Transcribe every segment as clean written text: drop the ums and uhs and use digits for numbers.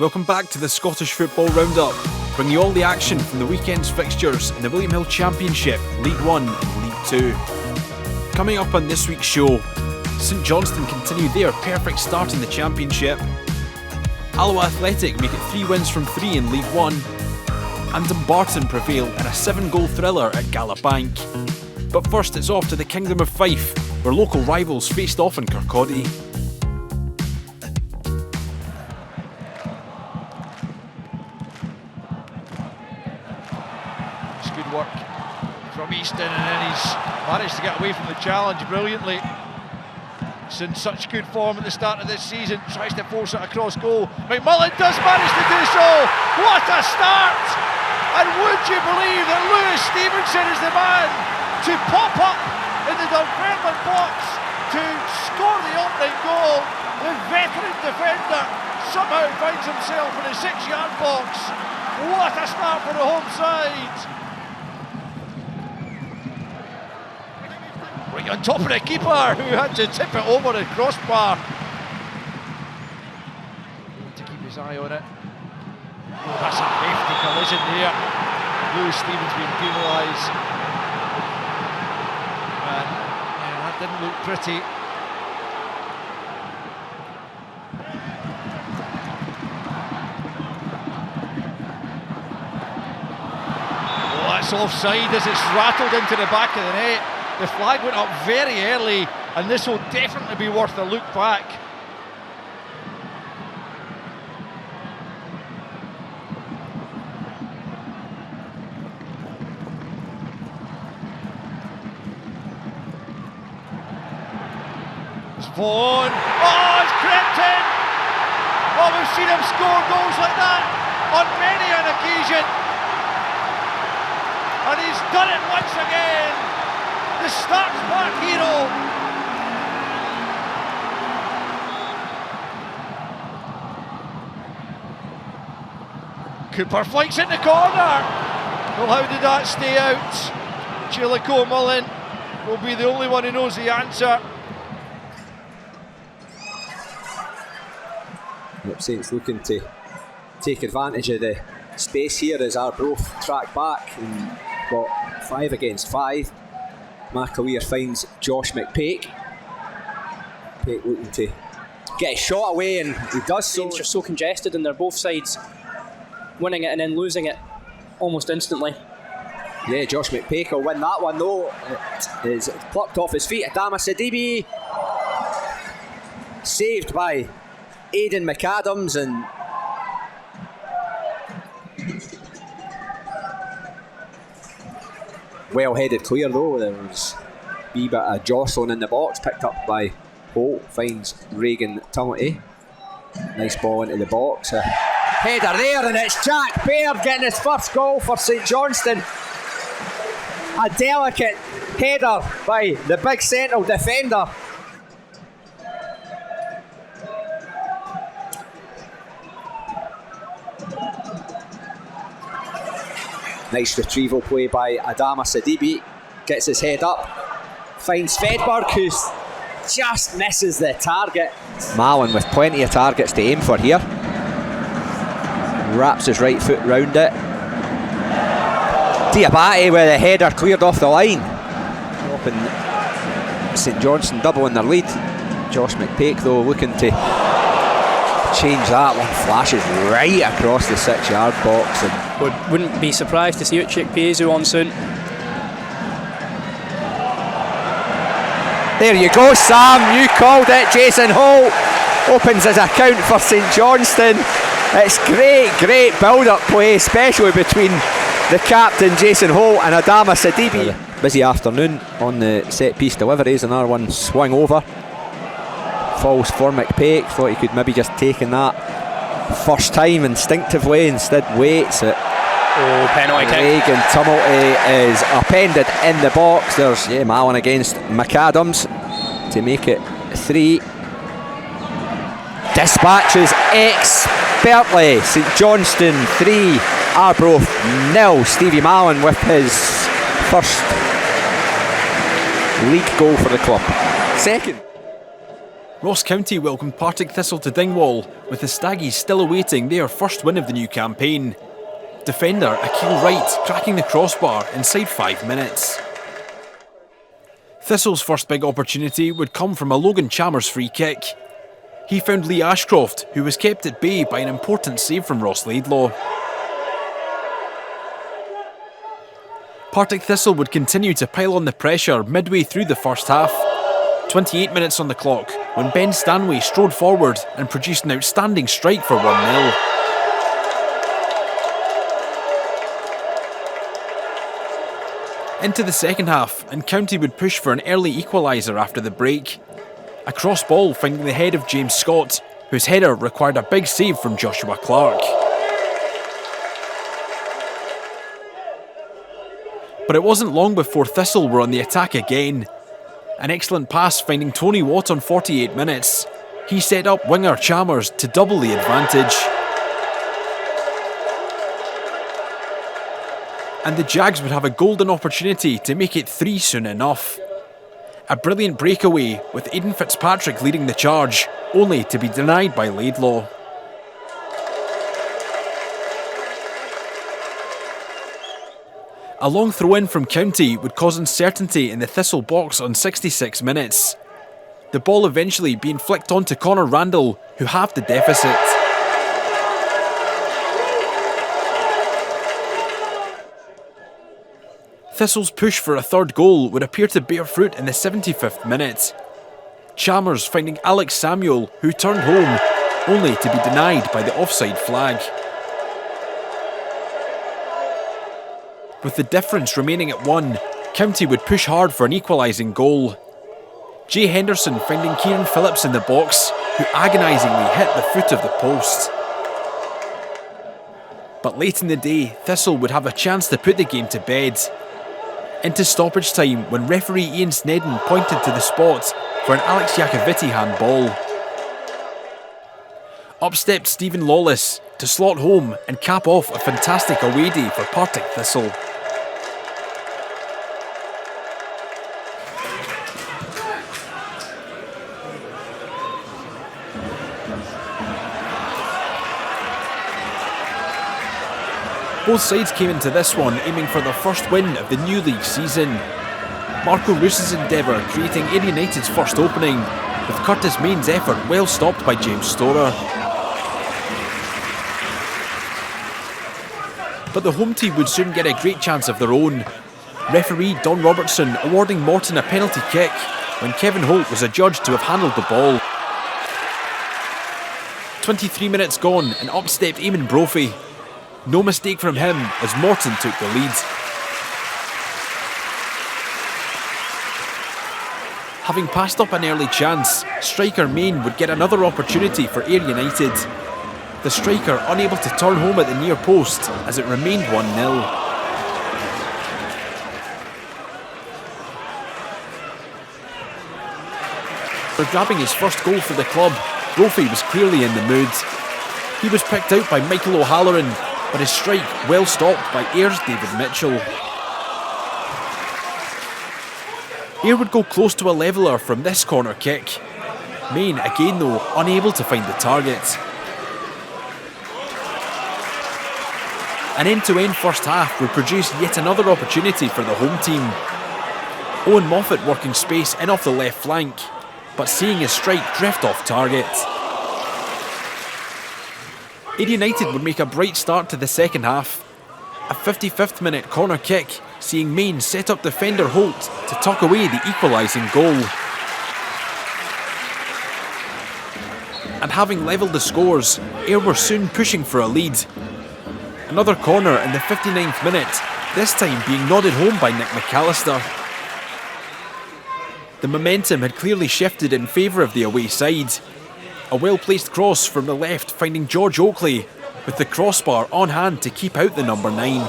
Welcome back to the Scottish Football Roundup, bringing you all the action from the weekend's fixtures in the William Hill Championship, League 1 and League 2. Coming up on this week's show, St Johnstone continue their perfect start in the Championship, Alloa Athletic make it 3 wins from 3 in League 1, and Dumbarton prevail in a 7-goal thriller at Galabank. But first it's off to the Kingdom of Fife, where local rivals faced off in Kirkcaldy. Work from Easton, and then he's managed to get away from the challenge brilliantly. He's in such good form at the start of this season, tries to force it across goal. McMullen does manage to do so. What a start! And would you believe that Lewis Stevenson is the man to pop up in the Dunfermline box to score the opening goal? The veteran defender somehow finds himself in a 6-yard box. What a start for the home side! Right on top of the keeper, who had to tip it over the crossbar. Need to keep his eye on it. Oh, that's a hefty collision there. Lewis Stevens being penalised. And yeah, that didn't look pretty. Oh, that's offside as it's rattled into the back of the net. The flag went up very early, and this will definitely be worth a look back. It's Vaughan. Oh, it's crept in! Oh, we've seen him score goals like that on many an occasion. And he's done it once again. The Stark Park hero. Cooper flanks in the corner. Well, how did that stay out? Chillico Mullen will be the only one who knows the answer. Saints looking to take advantage of the space here as Arbroath track back and got 5 against 5. McAleer finds Josh McPake. McPake looking to get a shot away, and he does so. They're so congested, and they're both sides winning it and then losing it almost instantly. Yeah, Josh McPake will win that one though. It is plucked off his feet. Adama Sidibe saved by Aidan McAdams, and well headed clear though. There was a wee bit of jostling in the box, picked up by Holt, finds Reagan Tumilty. Nice ball into the box. A header there, and it's Jack Baird getting his first goal for St Johnstone. A delicate header by the big central defender. Nice retrieval play by Adama Sidibe. Gets his head up. Finds Fedberg, who just misses the target. Mallon with plenty of targets to aim for here. Wraps his right foot round it. Diabate with a header cleared off the line. Dropping St Johnstone doubling their lead. Josh McPake though looking to change that one. Flashes right across the 6-yard box, and Wouldn't be surprised to see Uche Ikpeazu on soon. there you go, Sam, you called it. Jason Holt opens his account for St Johnstone. It's great build-up play, especially between the captain Jason Holt and Adama Sidibe. Busy afternoon on the set-piece deliveries, another one swung over. Falls for McPake, thought he could maybe just taken that first time instinctively, instead waits it. Oh, penalty kick. Reagan Tumilty is upended in the box. There's Mallon against McAdams to make it 3. Dispatches expertly. St Johnstone 3, Arbroath 0. Stevie Mallon with his first league goal for the club. Second. Ross County welcomed Partick Thistle to Dingwall, with the Staggies still awaiting their first win of the new campaign. Defender Akil Wright cracking the crossbar inside 5 minutes. Thistle's first big opportunity would come from a Logan Chalmers free kick. He found Lee Ashcroft, who was kept at bay by an important save from Ross Laidlaw. Partick Thistle would continue to pile on the pressure midway through the first half. 28 minutes on the clock when Ben Stanway strode forward and produced an outstanding strike for 1-0. Into the second half, and County would push for an early equaliser after the break. A cross ball finding the head of James Scott, whose header required a big save from Joshua Clark. But it wasn't long before Thistle were on the attack again. An excellent pass finding Tony Watt on 48 minutes. He set up winger Chalmers to double the advantage. And the Jags would have a golden opportunity to make it 3 soon enough. A brilliant breakaway with Aidan Fitzpatrick leading the charge, only to be denied by Laidlaw. A long throw-in from County would cause uncertainty in the Thistle box on 66 minutes. The ball eventually being flicked on to Connor Randall, who halved the deficit. Thistle's push for a third goal would appear to bear fruit in the 75th minute. Chalmers finding Alex Samuel, who turned home, only to be denied by the offside flag. With the difference remaining at 1, County would push hard for an equalising goal. Jay Henderson finding Kieran Phillips in the box, who agonisingly hit the foot of the post. But late in the day, Thistle would have a chance to put the game to bed. Into stoppage time when referee Ian Snedden pointed to the spot for an Alex Iacovitti handball. Up stepped Stephen Lawless to slot home and cap off a fantastic away day for Partick Thistle. Both sides came into this one aiming for their first win of the new league season. Marco Roos's endeavour creating Ayr United's first opening, with Curtis Main's effort well stopped by James Storer. But the home team would soon get a great chance of their own. Referee Don Robertson awarding Morton a penalty kick when Kevin Holt was adjudged to have handled the ball. 23 minutes gone and up stepped Eamon Brophy. No mistake from him as Morton took the lead. Having passed up an early chance, striker Main would get another opportunity for Ayr United. The striker unable to turn home at the near post as it remained 1-0. For grabbing his first goal for the club, Brophy was clearly in the mood. He was picked out by Michael O'Halloran, but his strike well stopped by Ayr's David Mitchell. Ayr would go close to a leveller from this corner kick. Main again though unable to find the target. An end-to-end first half would produce yet another opportunity for the home team. Owen Moffat working space in off the left flank, but seeing his strike drift off target. Ayr United would make a bright start to the second half. A 55th minute corner kick, seeing Main set up defender Holt to tuck away the equalising goal. And having levelled the scores, Ayr were soon pushing for a lead. Another corner in the 59th minute, this time being nodded home by Nick McAllister. The momentum had clearly shifted in favour of the away side. A well-placed cross from the left finding George Oakley, with the crossbar on hand to keep out the number 9.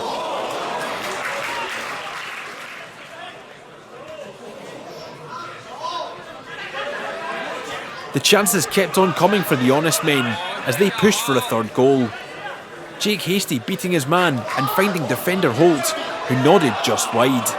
The chances kept on coming for the honest men as they pushed for a third goal. Jake Hasty beating his man and finding defender Holt, who nodded just wide.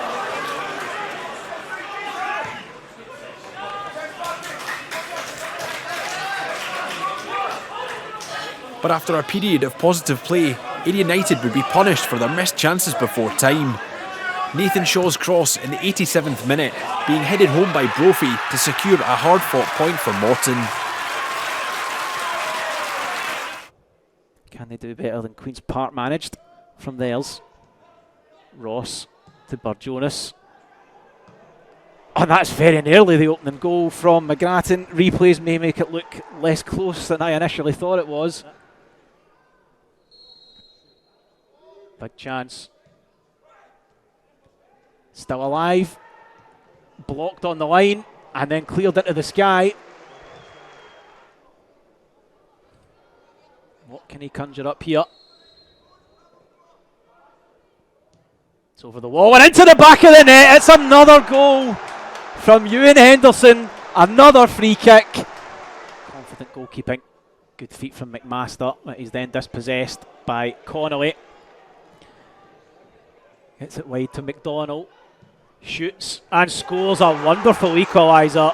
But after a period of positive play, Ayr United would be punished for their missed chances before time. Nathan Shaw's cross in the 87th minute being headed home by Brophy to secure a hard-fought point for Morton. Can they do better than Queen's Park managed from theirs? Ross to Burjonas. And that's very nearly the opening goal from McGrattan. Replays may make it look less close than I initially thought it was. Big chance. Still alive. Blocked on the line and then cleared into the sky. What can he conjure up here? It's over the wall and into the back of the net. It's another goal from Ewan Henderson. Another free kick. Confident goalkeeping. Good feet from McMaster, but he's then dispossessed by Connolly. Gets it wide to McDonald. Shoots and scores a wonderful equaliser.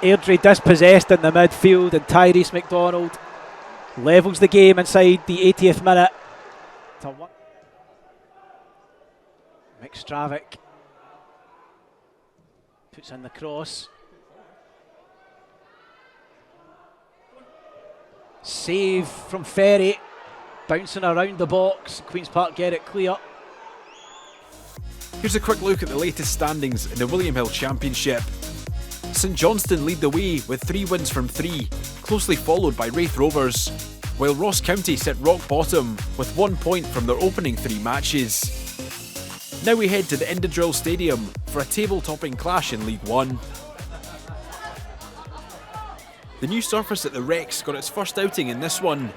Airdrie dispossessed in the midfield and Tyrese McDonald levels the game inside the 80th minute. McStravick puts in the cross. Save from Ferry. Bouncing around the box. Queen's Park get it clear. Here's a quick look at the latest standings in the William Hill Championship. St Johnstone lead the way with 3 wins from 3, closely followed by Raith Rovers, while Ross County sit rock bottom with 1 point from their opening 3 matches. Now we head to the Indodrill Stadium for a table-topping clash in League One. The new surface at the Rex got its first outing in this one,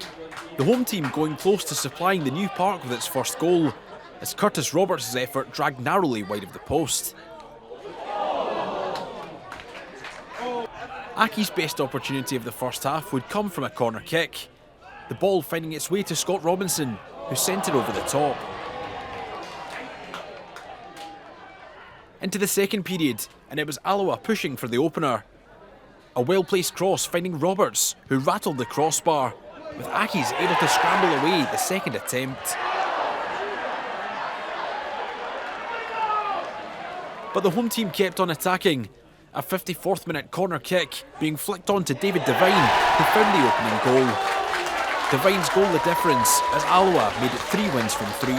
the home team going close to supplying the new park with its first goal, as Curtis Roberts' effort dragged narrowly wide of the post. Aki's best opportunity of the first half would come from a corner kick, the ball finding its way to Scott Robinson, who sent it over the top. Into the second period, and it was Alloa pushing for the opener. A well-placed cross finding Roberts, who rattled the crossbar, with Aki's able to scramble away the second attempt. But the home team kept on attacking, a 54th minute corner kick being flicked on to David Devine, who found the opening goal. Devine's goal the difference, as Alloa made it 3 wins from 3.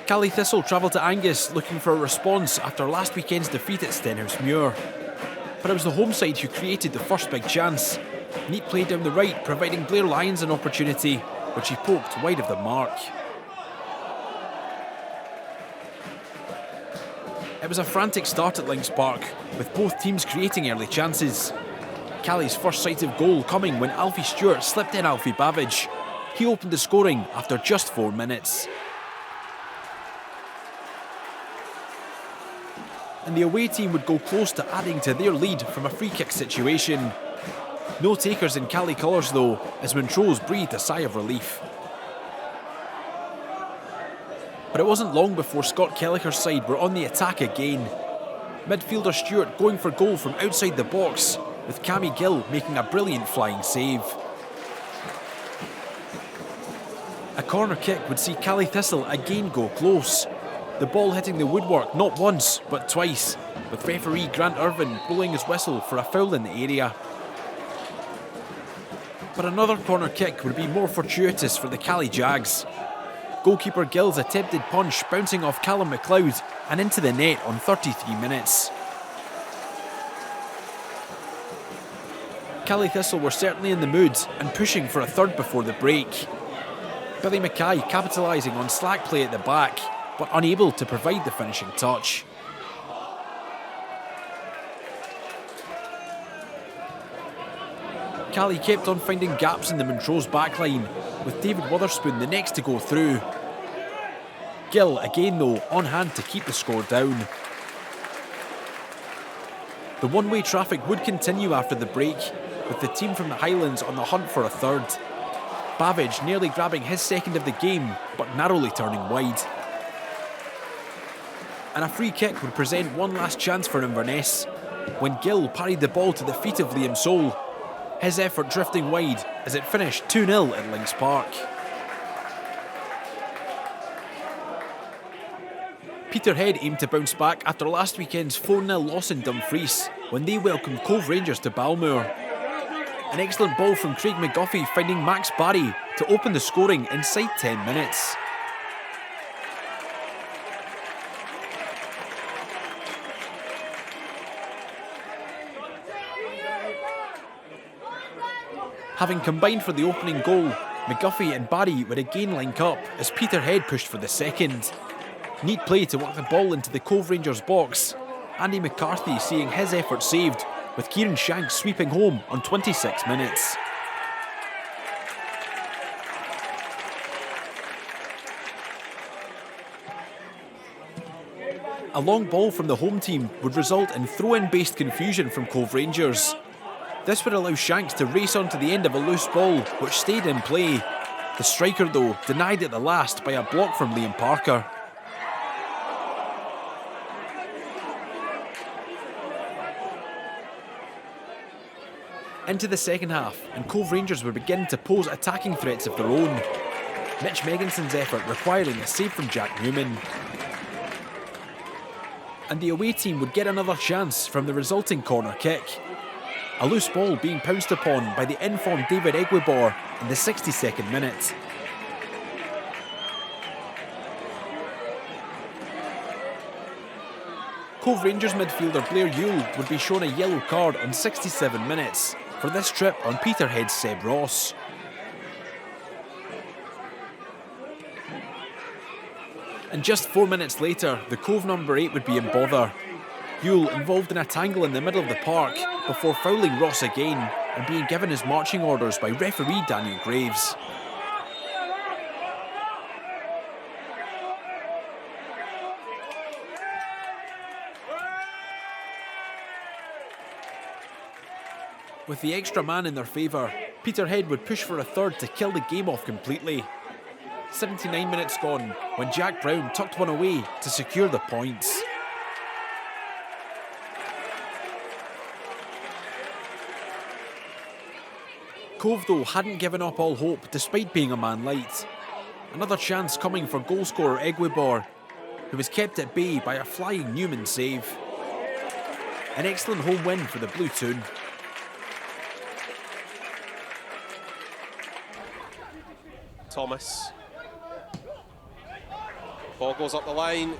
Cally Thistle travelled to Angus looking for a response after last weekend's defeat at Stenhousemuir. But it was the home side who created the first big chance. Neat play down the right, providing Blair Lyons an opportunity, which he poked wide of the mark. It was a frantic start at Links Park, with both teams creating early chances. Cally's first sight of goal coming when Alfie Stewart slipped in Alfie Babbage. He opened the scoring after just 4 minutes. And the away team would go close to adding to their lead from a free kick situation. No takers in Cally colours though, as Montrose breathed a sigh of relief. But it wasn't long before Scott Kelleher's side were on the attack again. Midfielder Stewart going for goal from outside the box, with Cammy Gill making a brilliant flying save. A corner kick would see Cally Thistle again go close, the ball hitting the woodwork not once but twice, with referee Grant Irvin blowing his whistle for a foul in the area. But another corner kick would be more fortuitous for the Cally Jags. Goalkeeper Gill's attempted punch bouncing off Callum McLeod and into the net on 33 minutes. Cally Thistle were certainly in the mood and pushing for a third before the break. Billy Mackay capitalising on slack play at the back, but unable to provide the finishing touch. Cally kept on finding gaps in the Montrose backline, with David Witherspoon the next to go through. Gill again though on hand to keep the score down. The one-way traffic would continue after the break, with the team from the Highlands on the hunt for a third. Babbage nearly grabbing his second of the game, but narrowly turning wide. And a free kick would present one last chance for Inverness, when Gill parried the ball to the feet of Liam Sole, his effort drifting wide as it finished 2-0 at Links Park. Peterhead aimed to bounce back after last weekend's 4-0 loss in Dumfries when they welcomed Cove Rangers to Balmoor. An excellent ball from Craig McGuffey finding Max Barry to open the scoring inside 10 minutes. Having combined for the opening goal, McGuffey and Barry would again link up as Peterhead pushed for the second. Neat play to work the ball into the Cove Rangers box. Andy McCarthy seeing his effort saved, with Kieran Shanks sweeping home on 26 minutes. A long ball from the home team would result in throw-in based confusion from Cove Rangers. This would allow Shanks to race onto the end of a loose ball, which stayed in play. The striker, though, denied at the last by a block from Liam Parker. Into the second half, and Cove Rangers would begin to pose attacking threats of their own. Mitch Megginson's effort requiring a save from Jack Newman. And the away team would get another chance from the resulting corner kick. A loose ball being pounced upon by the informed David Egwebor in the 62nd minute. Cove Rangers midfielder Blair Yule would be shown a yellow card on 67 minutes for this trip on Peterhead's Seb Ross. And just 4 minutes later, the Cove number 8 would be in bother. Yule involved in a tangle in the middle of the park before fouling Ross again and being given his marching orders by referee Daniel Graves. With the extra man in their favour, Peterhead would push for a third to kill the game off completely. 79 minutes gone when Jack Brown tucked one away to secure the points. Cove, though, hadn't given up all hope despite being a man light. Another chance coming for goalscorer Egwebor, who was kept at bay by a flying Newman save. An excellent home win for the Blue Toon. Thomas. Ball goes up the line.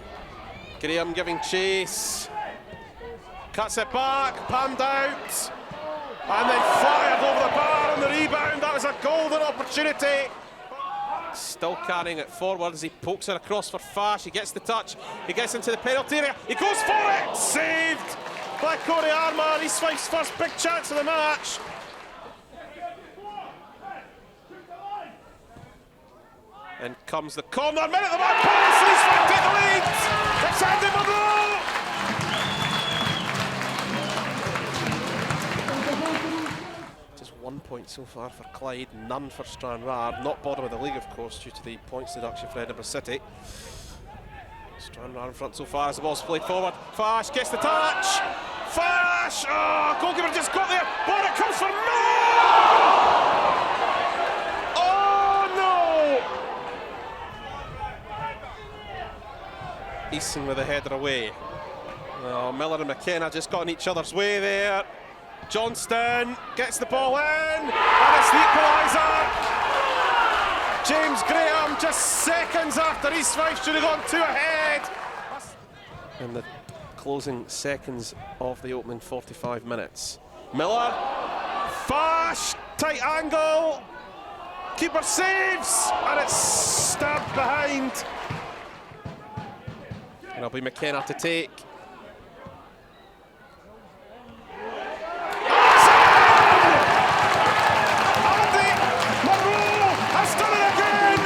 Graham giving chase. Cuts it back, panned out. And then fired over the bar on the rebound. That was a golden opportunity. Still carrying it forward as he pokes it across for Fash. He gets the touch. He gets into the penalty area. He goes for it. Saved by Corey Armour. He's Fife's first big chance of the match. And comes the corner. Minute the back pass. He's Fife take the lead. It's Andy Monroe. Just 1 point so far for Clyde, none for Stranraer. Not bottom of the league, of course, due to the points deduction for Edinburgh City. Stranraer in front so far as the ball's played forward. Fash gets the touch. Fash! Oh, goalkeeper just got there. But it comes for Miller! Easton with a header away. Oh, Miller and McKenna just got in each other's way there. Johnstone gets the ball in, and it's the equaliser. James Graham just seconds after East Fife should have gone 2 ahead. In the closing seconds of the opening 45 minutes. Miller, Fash, tight angle. Keeper saves, and it's stabbed behind. And it'll be McKenna to take. Andy Monroe has done it again!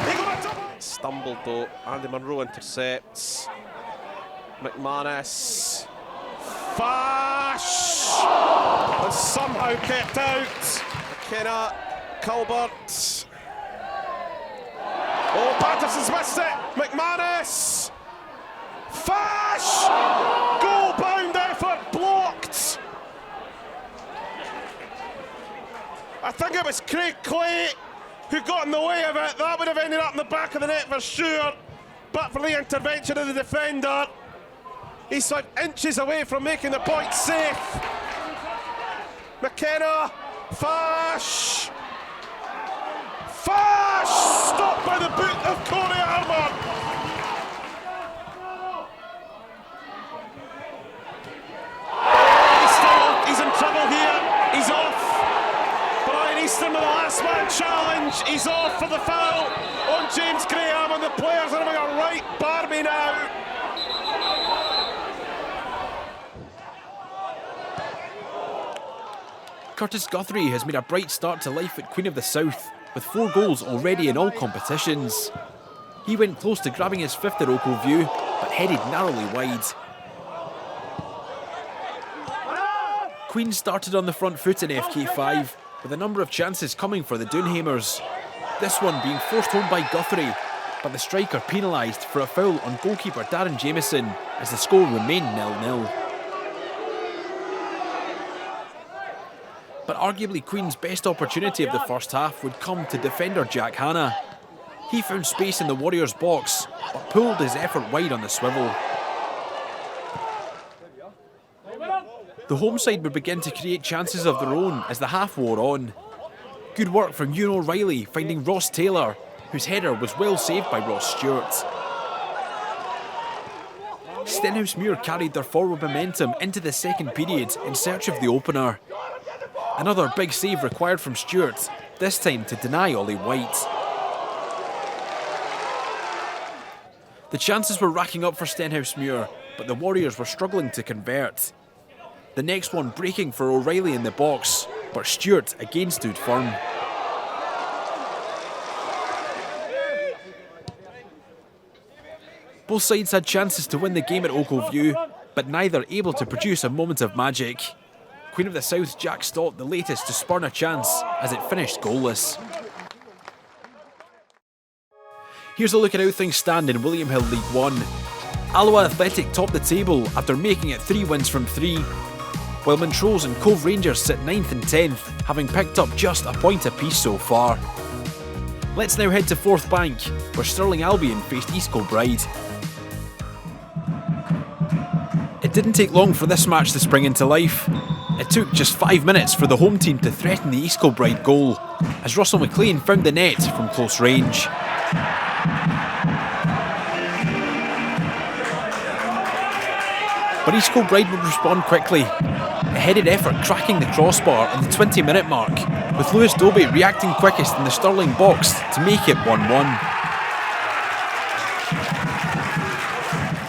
He got a double. Stumbled though. Andy Monroe intercepts. McManus. Fash! And somehow kept out. McKenna, Colbert. Oh, Patterson's missed it. McManus. Fash! Goal-bound effort blocked! think it was Craig Clay who got in the way of it. That would have ended up in the back of the net for sure, but for the intervention of the defender. He's like inches away from making the point safe. McKenna, Fash, stopped by the boot of Corey Armour. He's in trouble here. He's off. Brian Easton with the last man challenge. He's off for the foul on James Graham, and the players are having a right barmy now. Curtis Guthrie has made a bright start to life at Queen of the South, with 4 goals already in all competitions. He went close to grabbing his 5th at Oakville View, but headed narrowly wide. Queen started on the front foot in FK5, with a number of chances coming for the Doonhamers. This one being forced home by Guthrie, but the striker penalised for a foul on goalkeeper Darren Jamieson as the score remained 0-0. But arguably Queen's best opportunity of the first half would come to defender Jack Hanna. He found space in the Warriors' box, but pulled his effort wide on the swivel. The home side would begin to create chances of their own as the half wore on. Good work from Ewan O'Reilly finding Ross Taylor, whose header was well saved by Ross Stewart. Stenhousemuir carried their forward momentum into the second period in search of the opener. Another big save required from Stewart, this time to deny Ollie White. The chances were racking up for Stenhousemuir, but the Warriors were struggling to convert. The next one breaking for O'Reilly in the box, but Stewart again stood firm. Both sides had chances to win the game at Oakville View, but neither able to produce a moment of magic. Queen of the South Jack Stott the latest to spurn a chance as it finished goalless. Here's a look at how things stand in William Hill League 1. Alloa Athletic top the table after making it 3 wins from 3, while Montrose and Cove Rangers sit 9th and 10th, having picked up just a point apiece so far. Let's now head to Forth Bank, where Stirling Albion faced East Kilbride. It didn't take long for this match to spring into life. It took just 5 minutes for the home team to threaten the East Kilbride goal, as Russell McLean found the net from close range. But East Kilbride would respond quickly. A headed effort cracking the crossbar on the 20-minute mark, with Lewis Dobie reacting quickest in the Stirling box to make it 1-1.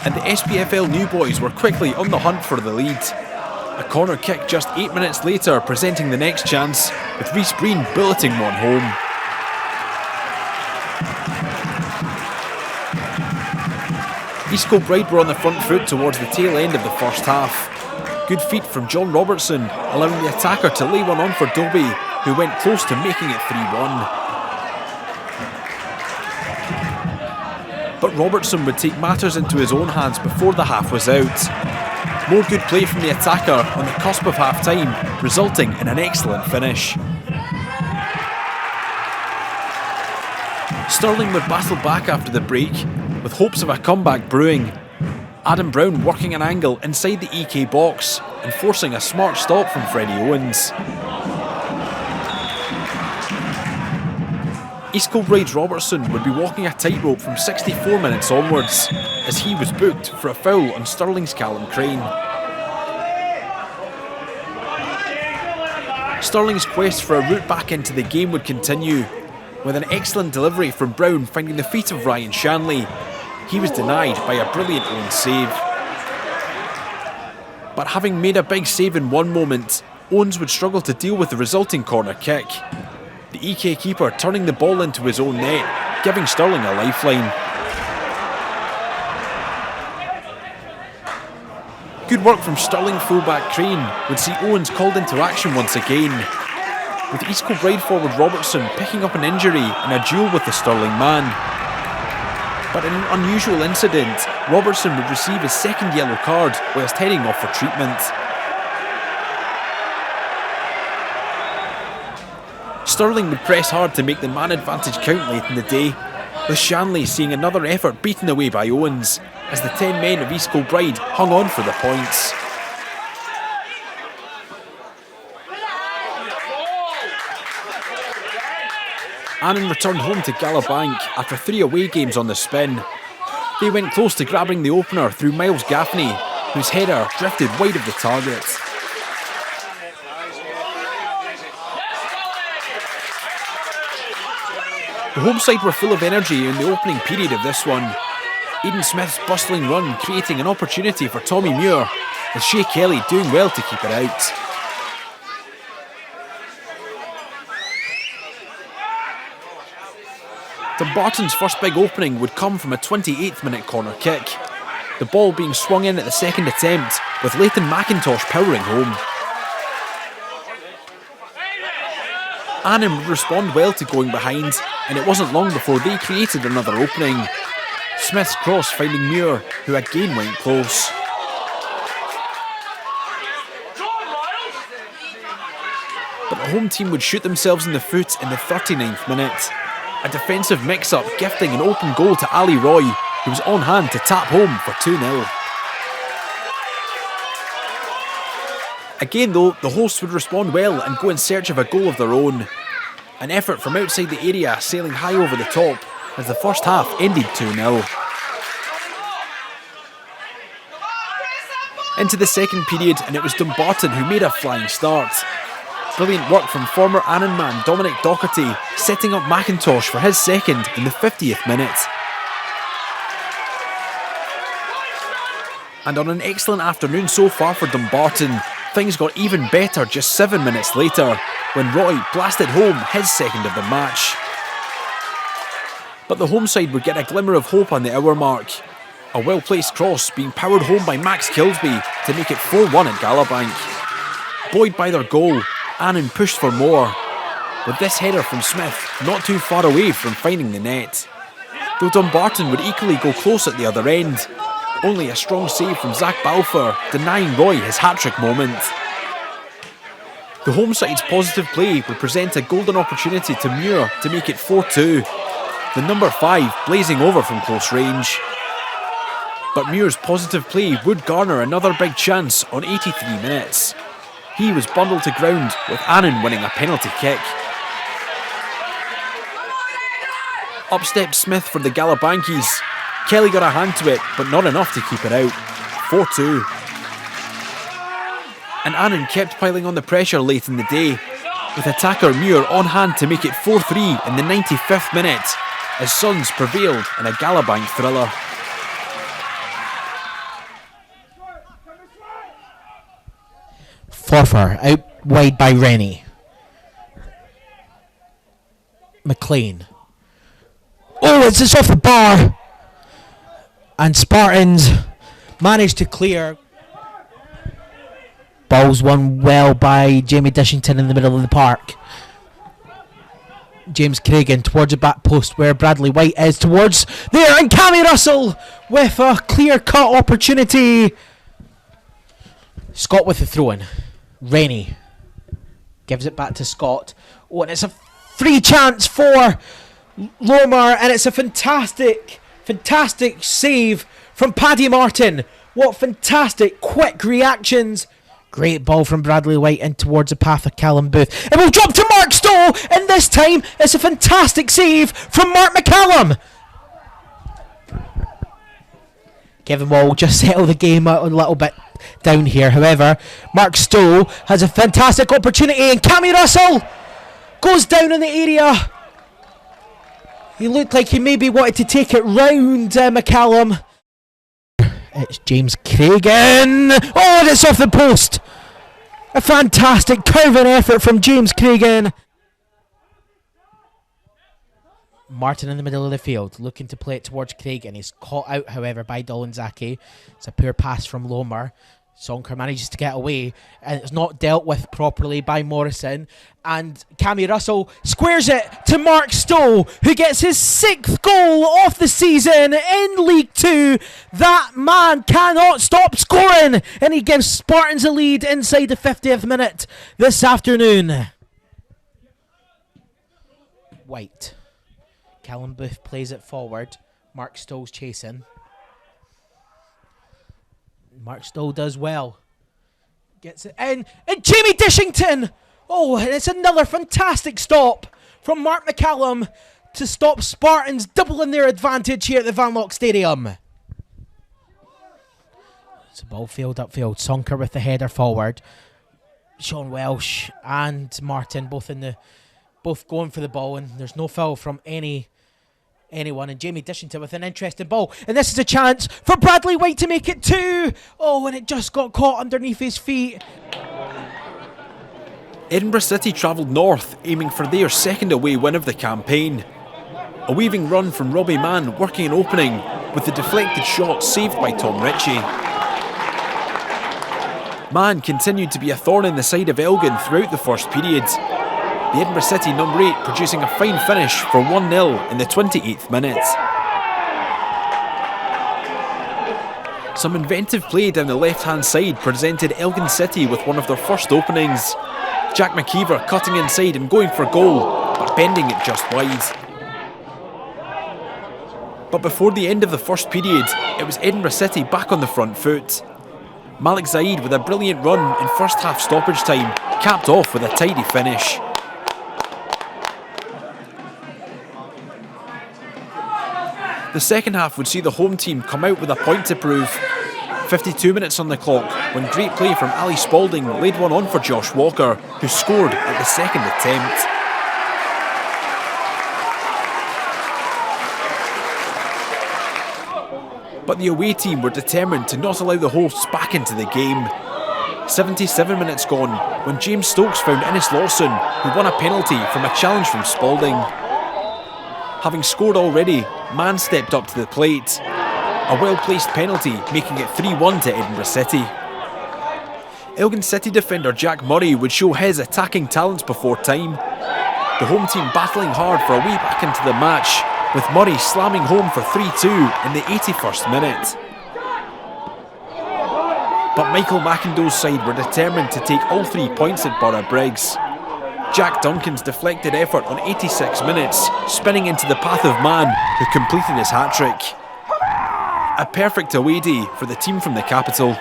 And the SPFL new boys were quickly on the hunt for the lead. A corner kick just 8 minutes later presenting the next chance, with Rhys Breen bulleting one home. East Kilbride were on the front foot towards the tail end of the first half. Good feet from John Robertson, allowing the attacker to lay one on for Dobie, who went close to making it 3-1. But Robertson would take matters into his own hands before the half was out. More good play from the attacker on the cusp of half-time, resulting in an excellent finish. Stirling would battle back after the break, with hopes of a comeback brewing. Adam Brown working an angle inside the EK box and forcing a smart stop from Freddie Owens. East Kilbride's Robertson would be walking a tightrope from 64 minutes onwards, as he was booked for a foul on Stirling's Callum Crane. Stirling's quest for a route back into the game would continue, with an excellent delivery from Brown finding the feet of Ryan Shanley. He was denied by a brilliant own save. But having made a big save in one moment, Owens would struggle to deal with the resulting corner kick. The EK keeper turning the ball into his own net, giving Stirling a lifeline. Good work from Stirling fullback Crane would see Owens called into action once again, with East Kilbride forward Robertson picking up an injury in a duel with the Stirling man. But in an unusual incident, Robertson would receive his second yellow card whilst heading off for treatment. Stirling would press hard to make the man advantage count late in the day, with Shanley seeing another effort beaten away by Owens, as the 10 men of East Kilbride hung on for the points. Annan returned home to Gallowbank after 3 away games on the spin. They went close to grabbing the opener through Miles Gaffney, whose header drifted wide of the target. The home side were full of energy in the opening period of this one. Aidan Smith's bustling run creating an opportunity for Tommy Muir, with Shea Kelly doing well to keep it out. Dumbarton's first big opening would come from a 28th minute corner kick, the ball being swung in at the second attempt, with Leighton McIntosh powering home. Annan would respond well to going behind, and it wasn't long before they created another opening. Smith's cross finding Muir, who again went close. But the home team would shoot themselves in the foot in the 39th minute. A defensive mix-up gifting an open goal to Ali Roy, who was on hand to tap home for 2-0. Again though, the hosts would respond well and go in search of a goal of their own. An effort from outside the area sailing high over the top as the first half ended 2-0. Into the second period, and it was Dumbarton who made a flying start. Brilliant work from former Annan man Dominic Docherty, setting up McIntosh for his second in the 50th minute. And on an excellent afternoon so far for Dumbarton, things got even better just 7 minutes later, when Roy blasted home his second of the match. But the home side would get a glimmer of hope on the hour mark. A well-placed cross being powered home by Max Kilsby to make it 4-1 at Gallowbank. Buoyed by their goal, Annan pushed for more, with this header from Smith not too far away from finding the net. Though Dumbarton would equally go close at the other end, only a strong save from Zach Balfour denying Roy his hat-trick moment. The home side's positive play would present a golden opportunity to Muir to make it 4-2, the number 5 blazing over from close range. But Muir's positive play would garner another big chance on 83 minutes. He was bundled to ground, with Annan winning a penalty kick. Up stepped Smith for the Gallowbankies. Kelly got a hand to it, but not enough to keep it out. 4-2. And Annan kept piling on the pressure late in the day, with attacker Muir on hand to make it 4-3 in the 95th minute, as Suns prevailed in a Gallowbank thriller. Forfar out wide by Rennie. McLean. Oh, it's off the bar. And Spartans managed to clear. Ball's won well by Jamie Dishington in the middle of the park. James Craigan towards the back post where Bradley White is towards there, and Cammy Russell with a clear-cut opportunity. Scott with the throw-in. Rennie gives it back to Scott. Oh, and it's a free chance for Lomar, and it's a fantastic save from Paddy Martin. What fantastic quick reactions. Great ball from Bradley White in towards the path of Callum Booth. It will drop to Mark Stowe, and this time it's a fantastic save from Mark McCallum. Kevin Wall will just settle the game out a little bit down here. However, Mark Stowe has a fantastic opportunity, and Cammy Russell goes down in the area. He looked like he maybe wanted to take it round McCallum. It's James Craigan. Oh, and it's off the post. A fantastic curving effort from James Craigan. Martin in the middle of the field, looking to play it towards Craigan. He's caught out, however, by Dolan Zaki. It's a poor pass from Lomar. Sonker manages to get away, and it's not dealt with properly by Morrison. And Cammy Russell squares it to Mark Stowe, who gets his 6th goal of the season in League 2. That man cannot stop scoring, and he gives Spartans a lead inside the 50th minute this afternoon. White. Callum Booth plays it forward. Mark Stoll's chasing. Mark Stoll does well. Gets it in. And Jamie Dishington! Oh, and it's another fantastic stop from Mark McCallum to stop Spartans doubling their advantage here at the Van Lock Stadium. It's a ball field upfield. Sonker with the header forward. Sean Welsh and Martin both going for the ball, and there's no foul from anyone. And Jamie Dishington with an interesting ball, and this is a chance for Bradley White to make it 2. Oh, and it just got caught underneath his feet. Edinburgh City travelled north, aiming for their second away win of the campaign. A weaving run from Robbie Mann working an opening, with the deflected shot saved by Tom Ritchie. Mann continued to be a thorn in the side of Elgin throughout the first period. The Edinburgh City number 8 producing a fine finish for 1-0 in the 28th minute. Some inventive play down the left-hand side presented Elgin City with one of their first openings. Jack McKeever cutting inside and going for goal, but bending it just wide. But before the end of the first period, it was Edinburgh City back on the front foot. Malik Zaid with a brilliant run in first half stoppage time, capped off with a tidy finish. The second half would see the home team come out with a point to prove. 52 minutes on the clock when great play from Ali Spalding laid one on for Josh Walker, who scored at the second attempt. But the away team were determined to not allow the hosts back into the game. 77 minutes gone when James Stokes found Innes Lawson, who won a penalty from a challenge from Spalding. Having scored already, Mann stepped up to the plate. A well-placed penalty, making it 3-1 to Edinburgh City. Elgin City defender Jack Murray would show his attacking talents before time. The home team battling hard for a way back into the match, with Murray slamming home for 3-2 in the 81st minute. But Michael McIndoe's side were determined to take all 3 points at Borough Briggs. Jack Duncan's deflected effort on 86 minutes, spinning into the path of Mann, who completed his hat-trick. A perfect away day for the team from the capital.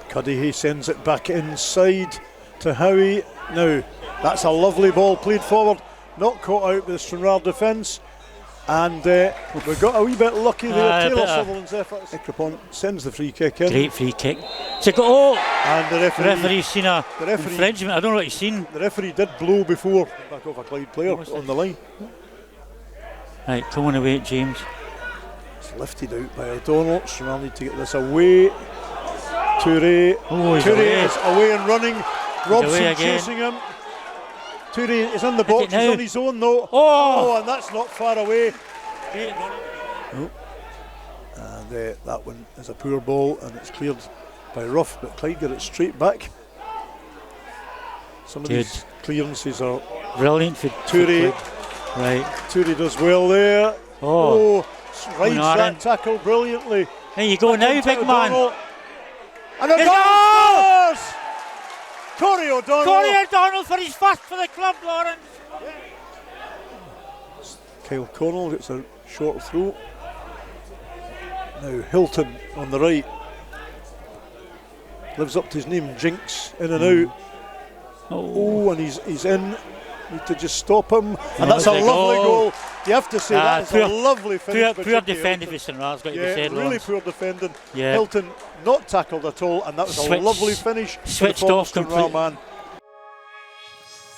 Cuddihy sends it back inside to Howie. Now, that's a lovely ball played forward, not caught out by the Stranraer defence. And we got a wee bit lucky there. Taylor Sutherland's effort. Ekrapon sends the free kick in. Great free kick. Oh! And the referee's seen a infringement. I don't know what he's seen. The referee did blow before back off a Clyde player on the line. Right, come on away, James. It's lifted out by O'Donnell. Stranraer need to get this away. Toure. Toure is away and running. Robson chasing him. Toure is in the box, he's on his own though. Oh, and that's not far away. Oh. And that one is a poor ball and it's cleared by Ruff, but Clyde got it straight back. Some of these clearances are brilliant for Toure. Right. Toure does well there. Oh, rides that tackle brilliantly. There you go now, big man. And O'Donnell scores! Corey O'Donnell for his first for the club, Lawrence. Kyle Connell gets a short throw. Now Hilton on the right. Lives up to his name, Jinx, in and out. Oh, and he's in. Need to just stop him. And that's a lovely goal. You have to say that is a lovely finish. Poor defending for Stranraer's got to be said, really poor defending. Hilton not tackled at all, and that was a lovely finish. Switched off completely. Man.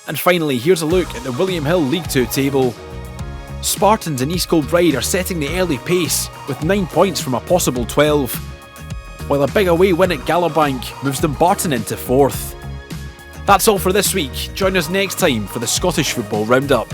And finally, here's a look at the William Hill League 2 table. Spartans and East Kilbride are setting the early pace with 9 points from a possible 12, while a big away win at Gallowbank moves Dumbarton into 4th. That's all for this week. Join us next time for the Scottish Football Roundup.